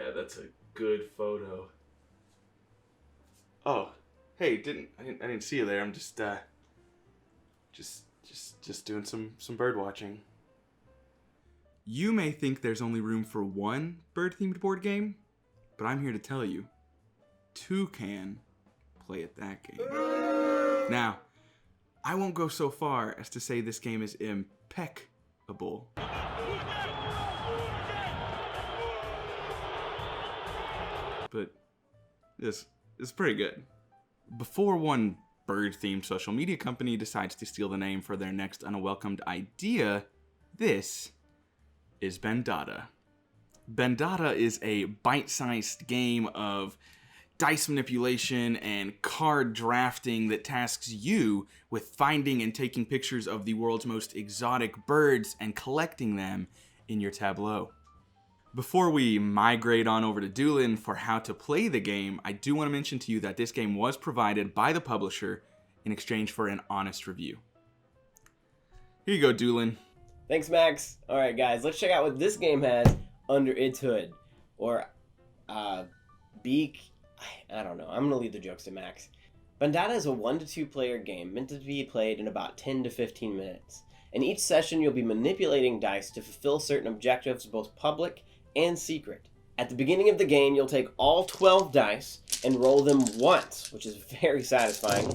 Yeah, that's a good photo. Oh, hey, I didn't see you there. I'm just doing some bird watching. You may think there's only room for one bird-themed board game, but I'm here to tell you, two can play at that game. Now, I won't go so far as to say this game is impeccable. But this is pretty good. Before one bird-themed social media company decides to steal the name for their next unwelcomed idea, this is Bandada. Bandada is a bite-sized game of dice manipulation and card drafting that tasks you with finding and taking pictures of the world's most exotic birds and collecting them in your tableau. Before we migrate on over to Doolin for how to play the game, I do want to mention to you that this game was provided by the publisher in exchange for an honest review. Here you go, Doolin. Thanks, Max. Alright, guys, let's check out what this game has under its hood. Or, beak. I don't know. I'm going to leave the jokes to Max. Bandada is a 1 to 2 player game meant to be played in about 10 to 15 minutes. In each session, you'll be manipulating dice to fulfill certain objectives, both public and secret. At the beginning of the game, you'll take all 12 dice and roll them once, which is very satisfying.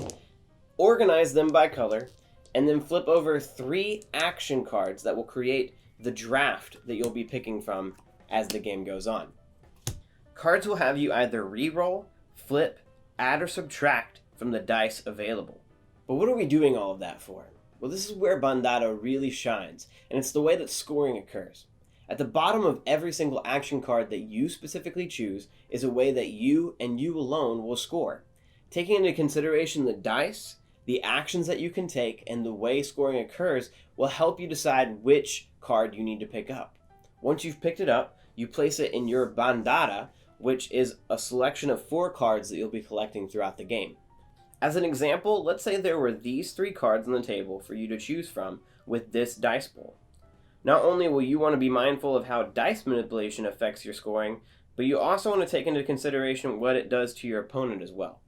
Organize them by color, and then flip over 3 action cards that will create the draft that you'll be picking from as the game goes on. Cards will have you either re-roll, flip, add, or subtract from the dice available. But what are we doing all of that for? Well, this is where Bandada really shines, and it's the way that scoring occurs. At the bottom of every single action card that you specifically choose is a way that you and you alone will score. Taking into consideration the dice, the actions that you can take, and the way scoring occurs will help you decide which card you need to pick up. Once you've picked it up, you place it in your Bandada, which is a selection of 4 cards that you'll be collecting throughout the game. As an example, let's say there were these 3 cards on the table for you to choose from with this dice bowl. Not only will you want to be mindful of how dice manipulation affects your scoring, but you also want to take into consideration what it does to your opponent as well.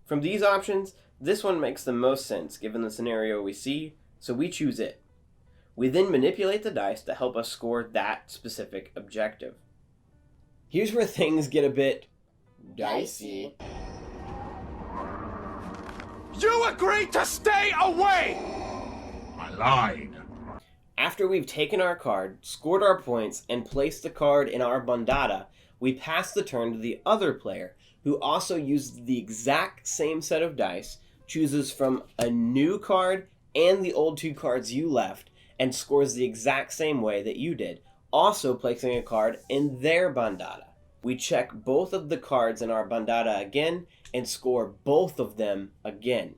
From these options, this one makes the most sense given the scenario we see, so we choose it. We then manipulate the dice to help us score that specific objective. Here's where things get a bit dicey. You agreed to stay away! I lied. After we've taken our card, scored our points, and placed the card in our Bandada, we pass the turn to the other player, who also uses the exact same set of dice, chooses from a new card and the old 2 cards you left, and scores the exact same way that you did, also placing a card in their Bandada. We check both of the cards in our Bandada again, and score both of them again.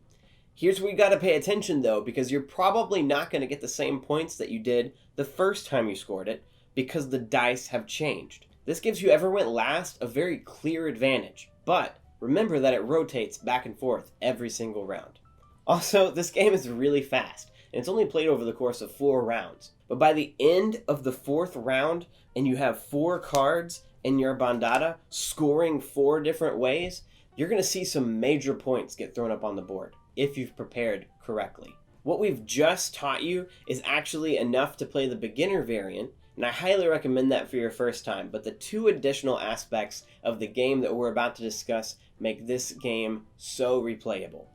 Here's where you gotta pay attention though, because you're probably not gonna get the same points that you did the first time you scored it, because the dice have changed. This gives whoever went last a very clear advantage, but remember that it rotates back and forth every single round. Also, this game is really fast, and it's only played over the course of 4 rounds. But by the end of the 4th round, and you have 4 cards in your Bandada scoring 4 different ways, you're gonna see some major points get thrown up on the board, if you've prepared correctly. What we've just taught you is actually enough to play the beginner variant, and I highly recommend that for your first time, but the 2 additional aspects of the game that we're about to discuss make this game so replayable.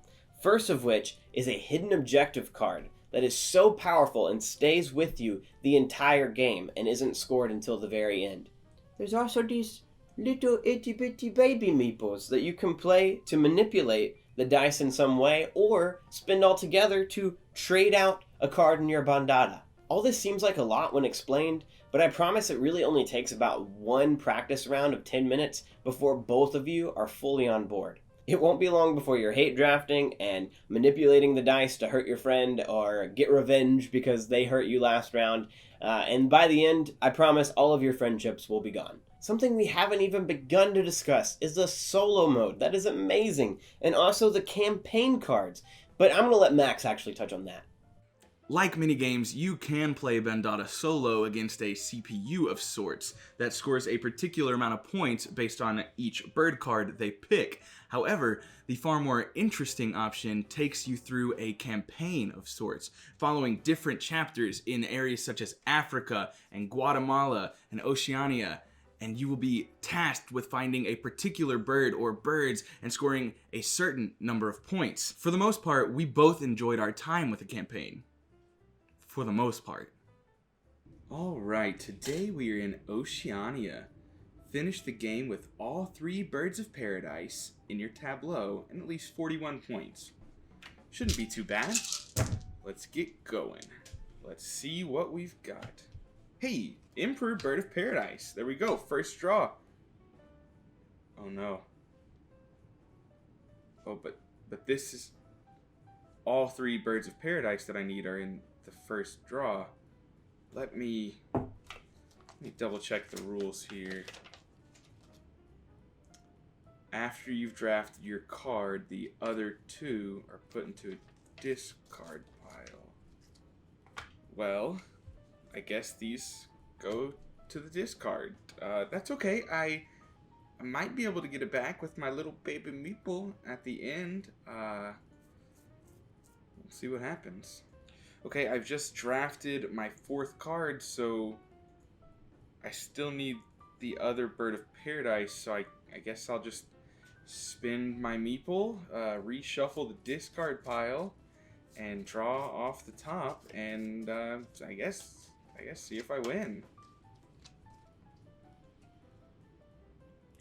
First of which is a hidden objective card that is so powerful and stays with you the entire game and isn't scored until the very end. There's also these little itty-bitty baby meeples that you can play to manipulate the dice in some way, or spend all together to trade out a card in your Bandada. All this seems like a lot when explained, but I promise it really only takes about 1 practice round of 10 minutes before both of you are fully on board. It won't be long before you're hate drafting and manipulating the dice to hurt your friend or get revenge because they hurt you last round, and by the end, I promise all of your friendships will be gone. Something we haven't even begun to discuss is the solo mode. That is amazing. And also the campaign cards. But I'm going to let Max actually touch on that. Like many games, you can play Bandada solo against a CPU of sorts that scores a particular amount of points based on each bird card they pick. However, the far more interesting option takes you through a campaign of sorts, following different chapters in areas such as Africa and Guatemala and Oceania, and you will be tasked with finding a particular bird or birds and scoring a certain number of points. For the most part, we both enjoyed our time with the campaign. For the most part. Alright, today we are in Oceania. Finish the game with all 3 birds of paradise in your tableau and at least 41 points. Shouldn't be too bad. Let's get going. Let's see what we've got. Hey, Emperor Bird of Paradise. There we go, first draw. Oh no. Oh, but this is... All 3 birds of paradise that I need are in the first draw. Let me double check the rules here. After you've drafted your card, the other 2 are put into a discard pile. Well, I guess these go to the discard. That's okay. I might be able to get it back with my little baby meeple at the end. We'll see what happens. Okay, I've just drafted my 4th card, so I still need the other Bird of Paradise, so I guess I'll just spin my meeple, reshuffle the discard pile, and draw off the top, and I guess see if I win.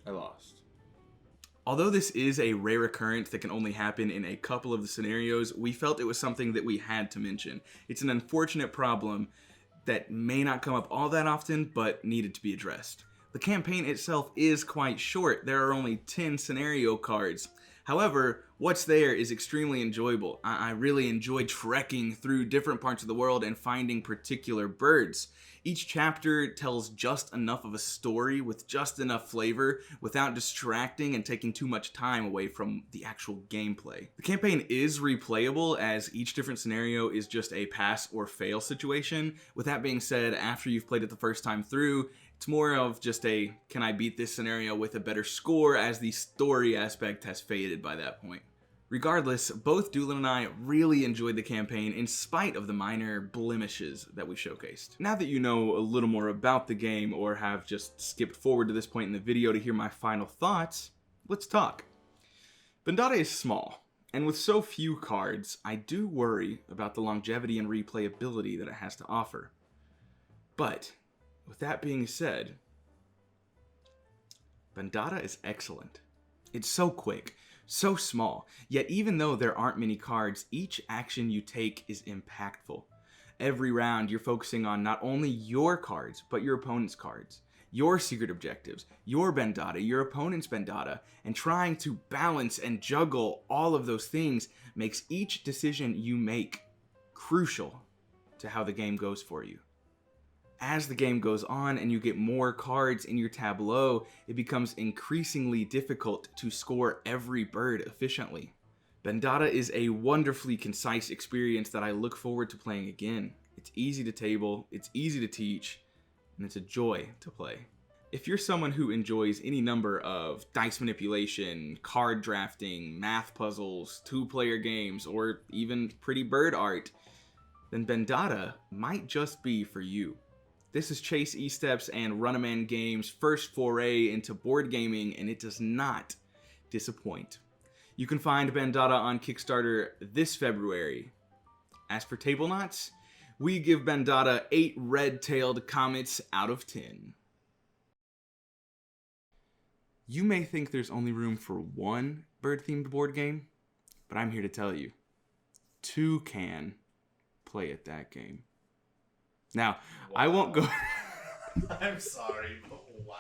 I lost. Although this is a rare occurrence that can only happen in a couple of the scenarios, we felt it was something that we had to mention. It's an unfortunate problem that may not come up all that often, but needed to be addressed. The campaign itself is quite short. There are only 10 scenario cards. However, what's there is extremely enjoyable. I really enjoy trekking through different parts of the world and finding particular birds. Each chapter tells just enough of a story with just enough flavor without distracting and taking too much time away from the actual gameplay. The campaign is replayable as each different scenario is just a pass or fail situation. With that being said, after you've played it the first time through, it's more of just a, can I beat this scenario with a better score, as the story aspect has faded by that point. Regardless, both Doolin and I really enjoyed the campaign in spite of the minor blemishes that we showcased. Now that you know a little more about the game, or have just skipped forward to this point in the video to hear my final thoughts, let's talk. Bandada is small, and with so few cards, I do worry about the longevity and replayability that it has to offer. But with that being said, Bandada is excellent. It's so quick, so small, yet even though there aren't many cards, each action you take is impactful. Every round you're focusing on not only your cards, but your opponent's cards, your secret objectives, your Bandada, your opponent's Bandada, and trying to balance and juggle all of those things makes each decision you make crucial to how the game goes for you. As the game goes on and you get more cards in your tableau, it becomes increasingly difficult to score every bird efficiently. Bandada is a wonderfully concise experience that I look forward to playing again. It's easy to table, it's easy to teach, and it's a joy to play. If you're someone who enjoys any number of dice manipulation, card drafting, math puzzles, 2-player games, or even pretty bird art, then Bandada might just be for you. This is Chase Estep's and Runnaman Games' first foray into board gaming, and it does not disappoint. You can find Bandada on Kickstarter this February. As for Table Knots, we give Bandada 8 red-tailed comets out of 10. You may think there's only room for one bird-themed board game, but I'm here to tell you, 2 can play at that game. Now, wow. I won't go... I'm sorry, but wow.